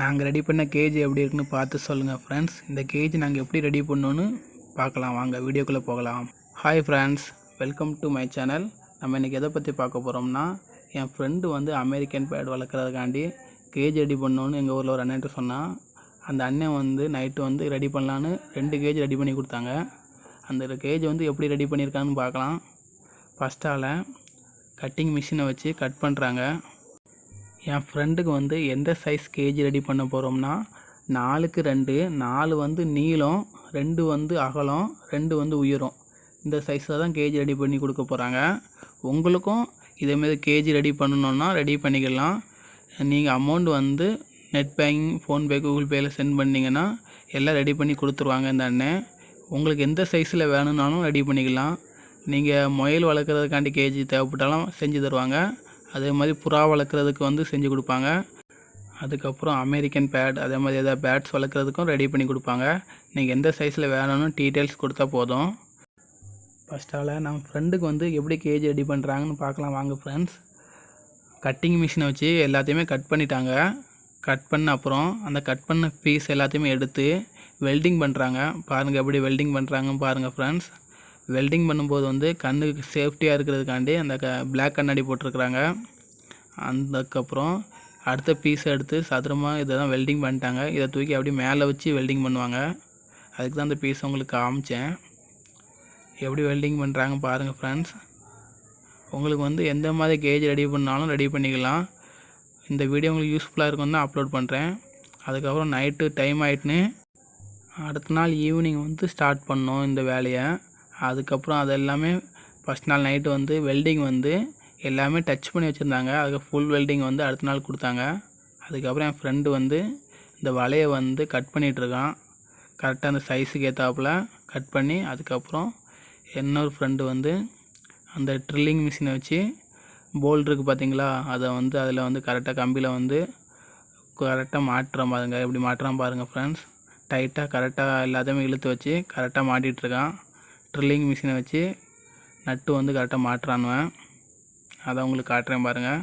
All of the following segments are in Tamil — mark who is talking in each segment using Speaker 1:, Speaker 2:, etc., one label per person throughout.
Speaker 1: நாங்கள் ரெடி பண்ண கேஜ் எப்படி இருக்குன்னு பார்த்து சொல்லுங்கள் ஃப்ரெண்ட்ஸ். இந்த கேஜ் நாங்கள் எப்படி ரெடி பண்ணோன்னு பார்க்கலாம், வாங்க வீடியோக்குள்ளே போகலாம். Hi friends, welcome to my channel. நம்ம இன்றைக்கி எதை பற்றி பார்க்க போகிறோம்னா, என் ஃப்ரெண்டு வந்து அமெரிக்கன் பேட் வளர்க்குறதுக்காண்டி கேஜ் ரெடி பண்ணோன்னு எங்கள் ஊரில் ஒரு அண்ணன்ட்டு சொன்னால், அந்த அண்ணன் வந்து நைட்டு வந்து ரெடி பண்ணலான்னு 2 கேஜ் ரெடி பண்ணி கொடுத்தாங்க. அந்த கேஜ் வந்து எப்படி ரெடி பண்ணியிருக்காங்கன்னு பார்க்கலாம். ஃபஸ்ட்டால் கட்டிங் மிஷினை வச்சு கட் பண்ணுறாங்க. என் ஃப்ரெண்டுக்கு வந்து எந்த சைஸ் கேஜ் ரெடி பண்ண போகிறோம்னா, 4க்கு 2, 4 வந்து நீளம், 2 வந்து அகலம், 2 வந்து உயரம். இந்த சைஸில் தான் கேஜ் ரெடி பண்ணி கொடுக்க போகிறாங்க. உங்களுக்கும் இதேமாரி கேஜ் ரெடி பண்ணணுன்னா ரெடி பண்ணிக்கலாம். நீங்கள் அமௌண்ட் வந்து நெட் பேங்கிங், ஃபோன்பே, கூகுள் பேயில் சென்ட் பண்ணிங்கன்னா எல்லாம் ரெடி பண்ணி கொடுத்துருவாங்க இந்த அண்ணன். உங்களுக்கு எந்த சைஸில் வேணும்னாலும் ரெடி பண்ணிக்கலாம். நீங்கள் முயல் வளர்க்குறதுக்காண்டி கேஜி தேவைப்பட்டாலும் செஞ்சு தருவாங்க. அதே மாதிரி புறா வளர்க்குறதுக்கு வந்து செஞ்சு கொடுப்பாங்க. அதுக்கப்புறம் அமெரிக்கன் பேட், அதே மாதிரி எதாவது பேட்ஸ் வளர்க்குறதுக்கும் ரெடி பண்ணி கொடுப்பாங்க. நீங்கள் எந்த சைஸில் வேணும்னு டீட்டெயில்ஸ் கொடுத்தா போதும். ஃபஸ்ட்டால் நம்ம ஃப்ரெண்டுக்கு வந்து எப்படி கேஜ் ரெடி பண்ணுறாங்கன்னு பார்க்கலாம் வாங்க ஃப்ரெண்ட்ஸ். கட்டிங் மிஷினை வச்சு எல்லாத்தையுமே கட் பண்ணிட்டாங்க. கட் பண்ண அப்புறம் அந்த கட் பண்ண பீஸ் எல்லாத்தையுமே எடுத்து வெல்டிங் பண்ணுறாங்க. பாருங்கள் எப்படி வெல்டிங் பண்ணுறாங்கன்னு பாருங்கள் ஃப்ரெண்ட்ஸ். வெல்டிங் பண்ணும்போது வந்து கண்ணுக்கு சேஃப்டியாக இருக்கிறதுக்காண்டி அந்த பிளாக் கண்ணாடி போட்டிருக்குறாங்க. அதுக்கப்புறம் அடுத்த பீஸை எடுத்து சதுரமாக இதை தான் வெல்டிங் பண்ணிட்டாங்க. இதை தூக்கி அப்படியே மேலே வச்சு வெல்டிங் பண்ணுவாங்க. அதுக்கு தான் அந்த பீஸ் உங்களுக்கு காமிச்சேன். எப்படி வெல்டிங் பண்ணுறாங்க பாருங்கள் ஃப்ரெண்ட்ஸ். உங்களுக்கு வந்து எந்த மாதிரி கேஜ் ரெடி பண்ணாலும் ரெடி பண்ணிக்கலாம். இந்த வீடியோ உங்களுக்கு யூஸ்ஃபுல்லாக இருக்குன்னு தான் அப்லோட் பண்ணுறேன். அதுக்கப்புறம் நைட்டு டைம் ஆகிட்டுன்னு அடுத்த நாள் ஈவினிங் வந்து ஸ்டார்ட் பண்ணோம் இந்த வேலையை. அதுக்கப்புறம் அது எல்லாமே ஃபஸ்ட் நாள் நைட்டு வந்து வெல்டிங் வந்து எல்லாமே டச் பண்ணி வச்சுருந்தாங்க. அதுக்கு ஃபுல் வெல்டிங் வந்து அடுத்த நாள் கொடுத்தாங்க. அதுக்கப்புறம் என் ஃப்ரெண்டு வந்து இந்த வலையை வந்து கட் பண்ணிகிட்ருக்கான். கரெக்டாக அந்த சைஸுக்கு ஏற்றாப்புல கட் பண்ணி, அதுக்கப்புறம் இன்னொரு ஃப்ரெண்டு வந்து அந்த ட்ரில்லிங் மிஷினை வச்சு போல்ட் இருக்குது பார்த்தீங்களா, அதை வந்து அதில் வந்து கரெக்டாக கம்பியில் வந்து கரெக்டாக மாட்டுறான் பாருங்கள். எப்படி மாட்டுறான் பாருங்கள் ஃப்ரெண்ட்ஸ். டைட்டாக கரெக்டாக எல்லாத்தையுமே இழுத்து வச்சு கரெக்டாக மாட்டிகிட்ருக்கான். ட்ரில்லிங் மிஷினை வச்சு நட்டு வந்து கரெக்டாக மாட்டுறானுவேன். அதை உங்களுக்கு காட்டுறேன் பாருங்கள்.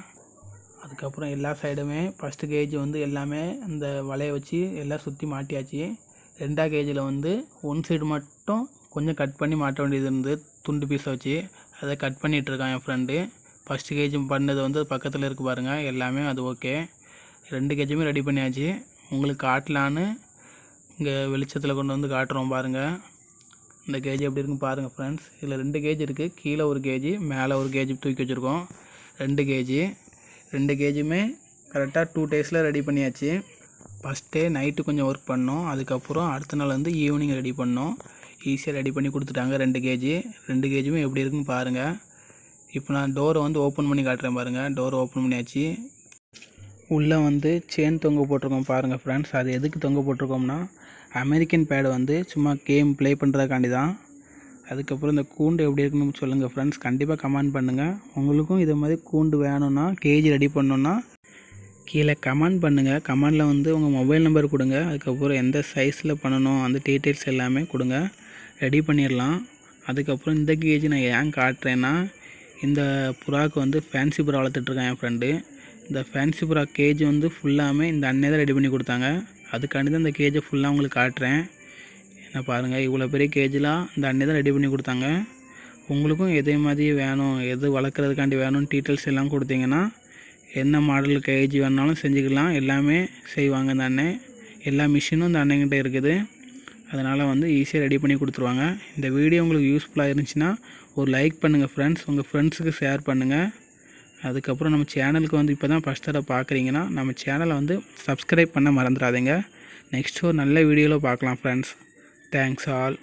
Speaker 1: அதுக்கப்புறம் எல்லா சைடுமே ஃபஸ்ட்டு கேஜ் வந்து எல்லாமே இந்த வலையை வச்சு எல்லாம் சுற்றி மாட்டியாச்சு. 2ஆம் கேஜில் வந்து ஒன் சைடு மட்டும் கொஞ்சம் கட் பண்ணி மாட்ட வேண்டியது இருந்து துண்டு பீஸை வச்சு அதை கட் பண்ணிகிட்ருக்கான் என் ஃப்ரெண்டு. ஃபஸ்ட்டு கேஜ் பண்ணது வந்து பக்கத்தில் இருக்குது பாருங்கள். எல்லாமே அது ஓகே. 2 கேஜுமே ரெடி பண்ணியாச்சு. உங்களுக்கு காட்டலான்னு இங்கே வெளிச்சத்தில் கொண்டு வந்து காட்டுறோம் பாருங்கள். இந்த கேஜ் எப்படி இருக்குன்னு பாருங்கள் ஃப்ரெண்ட்ஸ். இதில் 2 கேஜ் இருக்குது. கீழே ஒரு கேஜி, மேலே ஒரு கேஜி தூக்கி வச்சுருக்கோம். 2 கேஜி. 2 கேஜுமே கரெக்டாக 2 டேஸில் ரெடி பண்ணியாச்சு. ஃபஸ்ட் டே நைட்டு கொஞ்சம் ஒர்க் பண்ணோம். அதுக்கப்புறம் அடுத்த நாள் வந்து ஈவினிங் ரெடி பண்ணோம். ஈஸியாக ரெடி பண்ணி கொடுத்துட்டாங்க 2 கேஜி. 2 கேஜுமே எப்படி இருக்குன்னு பாருங்கள். இப்போ நான் டோரை வந்து ஓப்பன் பண்ணி காட்டுறேன் பாருங்கள். டோரை ஓப்பன் பண்ணியாச்சு. உள்ளே வந்து செயின் தொங்க போட்டிருக்கோம் பாருங்கள் ஃப்ரெண்ட்ஸ். அது எதுக்கு தொங்க போட்டிருக்கோம்னா, அமெரிக்கன் பேடு வந்து சும்மா கேம் ப்ளே பண்ணுறதுக்காண்டி தான். அதுக்கப்புறம் இந்த கூண்டு எப்படி இருக்குன்னு சொல்லுங்கள் ஃப்ரெண்ட்ஸ். கண்டிப்பாக கமெண்ட் பண்ணுங்கள். உங்களுக்கும் இது மாதிரி கூண்டு வேணும்னா, கேஜி ரெடி பண்ணணுன்னா கீழே கமெண்ட் பண்ணுங்கள். கமெண்டில் வந்து உங்கள் மொபைல் நம்பர் கொடுங்க. அதுக்கப்புறம் எந்த சைஸில் பண்ணணும் அந்த டீட்டெயில்ஸ் எல்லாமே கொடுங்க. ரெடி பண்ணிடலாம். அதுக்கப்புறம் இந்த கேஜி நான் ஏன் காட்டுறேன்னா, இந்த புறாவுக்கு வந்து ஃபேன்சி புறா வளர்த்துட்ருக்கேன் என் ஃப்ரெண்டு. இந்த ஃபேன்சி புறா கேஜ் வந்து ஃபுல்லாமே இந்த அண்ணே தான் ரெடி பண்ணி கொடுத்தாங்க. அதுக்காண்டி தான் இந்த கேஜை ஃபுல்லாக உங்களுக்கு காட்டுறேன். என்ன பாருங்கள், இவ்வளோ பெரிய கேஜெலாம் இந்த அண்ணே தான் ரெடி பண்ணி கொடுத்தாங்க. உங்களுக்கும் எதே மாதிரி வேணும், எது வளர்க்குறதுக்காண்டி வேணும்னு டீட்டெயில்ஸ் எல்லாம் கொடுத்தீங்கன்னா என்ன மாடல் கேஜி வேணாலும் செஞ்சுக்கலாம். எல்லாமே செய்வாங்க இந்த அண்ணன். எல்லா மிஷினும் இந்த அண்ணன்கிட்ட இருக்குது. அதனால் வந்து ஈஸியாக ரெடி பண்ணி கொடுத்துருவாங்க. இந்த வீடியோ உங்களுக்கு யூஸ்ஃபுல்லாக இருந்துச்சுன்னா ஒரு லைக் பண்ணுங்கள் ஃப்ரெண்ட்ஸ். உங்கள் ஃப்ரெண்ட்ஸுக்கு ஷேர் பண்ணுங்கள். அதுக்கப்புறம் நம்ம சேனலுக்கு வந்து இப்போ தான் ஃபஸ்ட் தடவை பார்க்குறீங்கன்னா நம்ம சேனலை வந்து சப்ஸ்கிரைப் பண்ண மறந்துடாதீங்க. நெக்ஸ்ட் ஒரு நல்ல வீடியோவில் பார்க்கலாம் ஃப்ரெண்ட்ஸ். Thanks all.